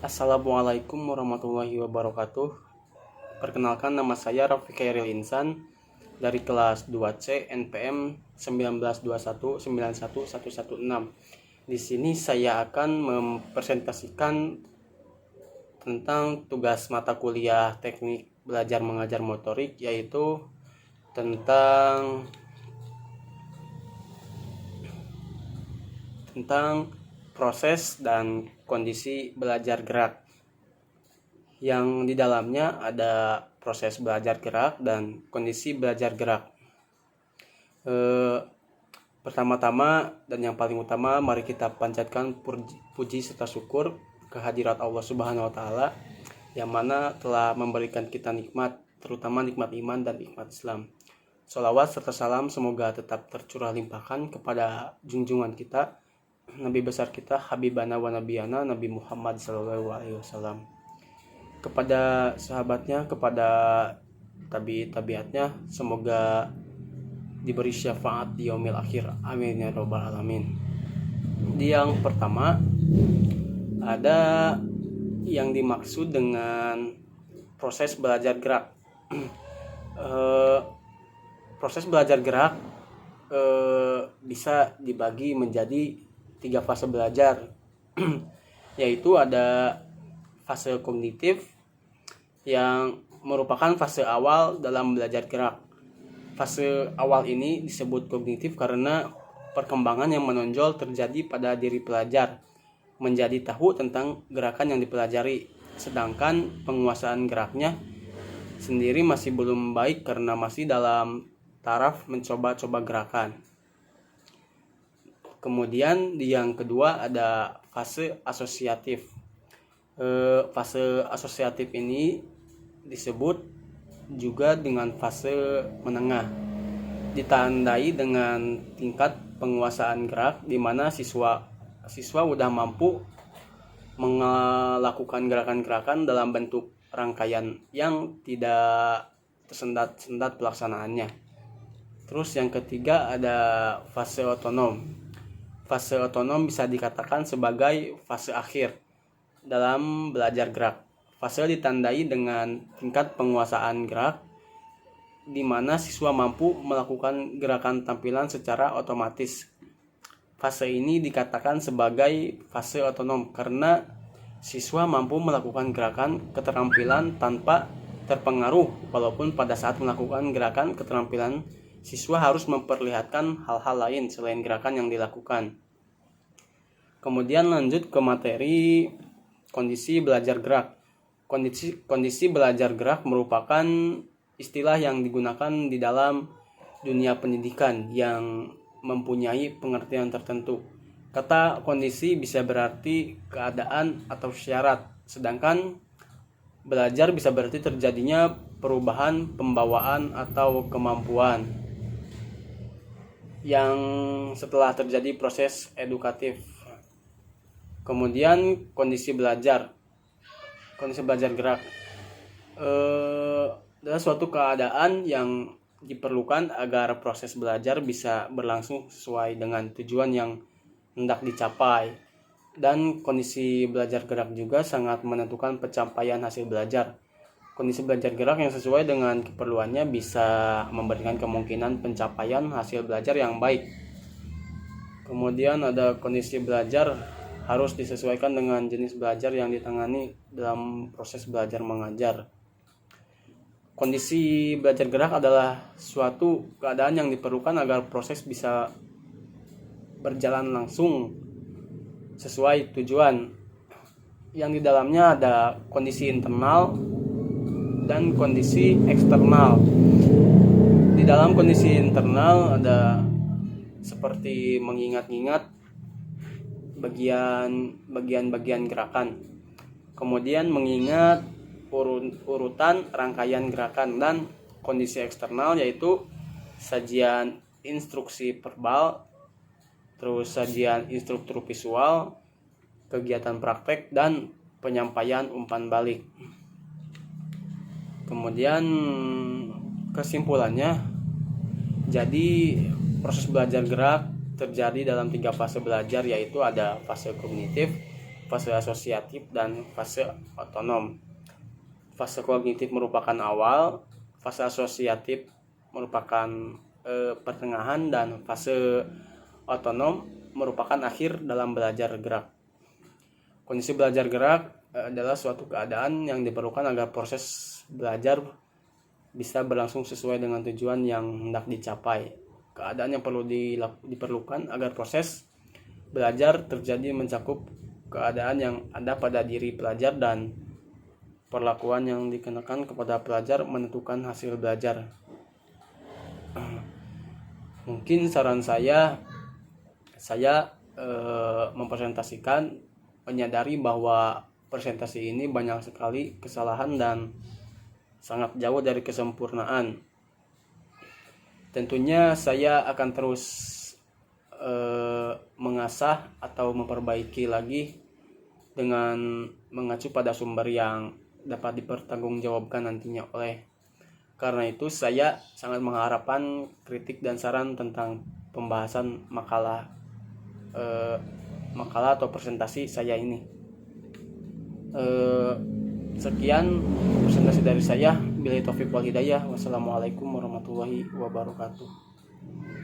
Assalamualaikum warahmatullahi wabarakatuh. Perkenalkan, nama saya Rafiq Khairil Insan dari kelas 2C NPM 192191116. Di sini saya akan mempresentasikan tentang tugas mata kuliah teknik belajar mengajar motorik, yaitu tentang proses dan kondisi belajar gerak, yang di dalamnya ada proses belajar gerak dan kondisi belajar gerak. Pertama-tama dan yang paling utama, mari kita panjatkan puji serta syukur kehadirat Allah Subhanahu wa Ta'ala, yang mana telah memberikan kita nikmat, terutama nikmat iman dan nikmat Islam. Sholawat serta salam semoga tetap tercurah limpahkan kepada junjungan kita, Nabi besar kita, Habibana wa Nabiyana, Nabi Muhammad SAW, kepada sahabatnya, kepada tabiatnya, semoga diberi syafaat di yaumil akhir, amin ya robbal alamin. Di yang pertama, ada yang dimaksud dengan proses belajar gerak. Proses belajar gerak bisa dibagi menjadi 3 fase belajar, yaitu ada fase kognitif yang merupakan fase awal dalam belajar gerak. Fase awal ini disebut kognitif karena perkembangan yang menonjol terjadi pada diri pelajar, menjadi tahu tentang gerakan yang dipelajari, sedangkan penguasaan geraknya sendiri masih belum baik karena masih dalam taraf mencoba-coba gerakan. Kemudian di yang kedua ada fase asosiatif. Fase asosiatif ini disebut juga dengan fase menengah, ditandai dengan tingkat penguasaan gerak di mana siswa udah mampu melakukan gerakan-gerakan dalam bentuk rangkaian yang tidak tersendat-sendat pelaksanaannya. Terus yang ketiga ada fase otonom. Fase otonom bisa dikatakan sebagai fase akhir dalam belajar gerak. Fase ditandai dengan tingkat penguasaan gerak di mana siswa mampu melakukan gerakan tampilan secara otomatis. Fase ini dikatakan sebagai fase otonom karena siswa mampu melakukan gerakan keterampilan tanpa terpengaruh, walaupun pada saat melakukan gerakan keterampilan siswa harus memperlihatkan hal-hal lain selain gerakan yang dilakukan. Kemudian lanjut ke materi kondisi belajar gerak. Kondisi belajar gerak merupakan istilah yang digunakan di dalam dunia pendidikan yang mempunyai pengertian tertentu. Kata kondisi bisa berarti keadaan atau syarat, sedangkan belajar bisa berarti terjadinya perubahan pembawaan atau kemampuan yang setelah terjadi proses edukatif. Kemudian kondisi belajar gerak adalah suatu keadaan yang diperlukan agar proses belajar bisa berlangsung sesuai dengan tujuan yang hendak dicapai. Dan kondisi belajar gerak juga sangat menentukan pencapaian hasil belajar. Kondisi belajar gerak yang sesuai dengan keperluannya bisa memberikan kemungkinan pencapaian hasil belajar yang baik. Kemudian ada kondisi belajar harus disesuaikan dengan jenis belajar yang ditangani dalam proses belajar mengajar. Kondisi belajar gerak adalah suatu keadaan yang diperlukan agar proses bisa berjalan langsung sesuai tujuan, yang di dalamnya ada kondisi internal dan kondisi eksternal. Di dalam kondisi internal ada seperti mengingat-ingat bagian-bagian gerakan, kemudian mengingat urutan rangkaian gerakan, dan kondisi eksternal yaitu sajian instruksi verbal, terus sajian instruktur visual, kegiatan praktek, dan penyampaian umpan balik. Kemudian kesimpulannya, jadi proses belajar gerak terjadi dalam 3 fase belajar, yaitu ada fase kognitif, fase asosiatif, dan fase otonom. Fase kognitif merupakan awal, fase asosiatif merupakan pertengahan, dan fase otonom merupakan akhir dalam belajar gerak. Kondisi belajar gerak adalah suatu keadaan yang diperlukan agar proses belajar bisa berlangsung sesuai dengan tujuan yang hendak dicapai. Keadaan yang perlu diperlukan agar proses belajar terjadi mencakup keadaan yang ada pada diri pelajar dan perlakuan yang dikenakan kepada pelajar menentukan hasil belajar. Mungkin saran saya mempresentasikan, menyadari bahwa presentasi ini banyak sekali kesalahan dan sangat jauh dari kesempurnaan. Tentunya saya akan terus mengasah atau memperbaiki lagi dengan mengacu pada sumber yang dapat dipertanggungjawabkan nantinya. Karena itu saya sangat mengharapkan kritik dan saran tentang pembahasan makalah atau presentasi saya ini. Sekian presentasi dari saya. Billahi taufiq wal hidayah. Wassalamualaikum warahmatullahi wabarakatuh.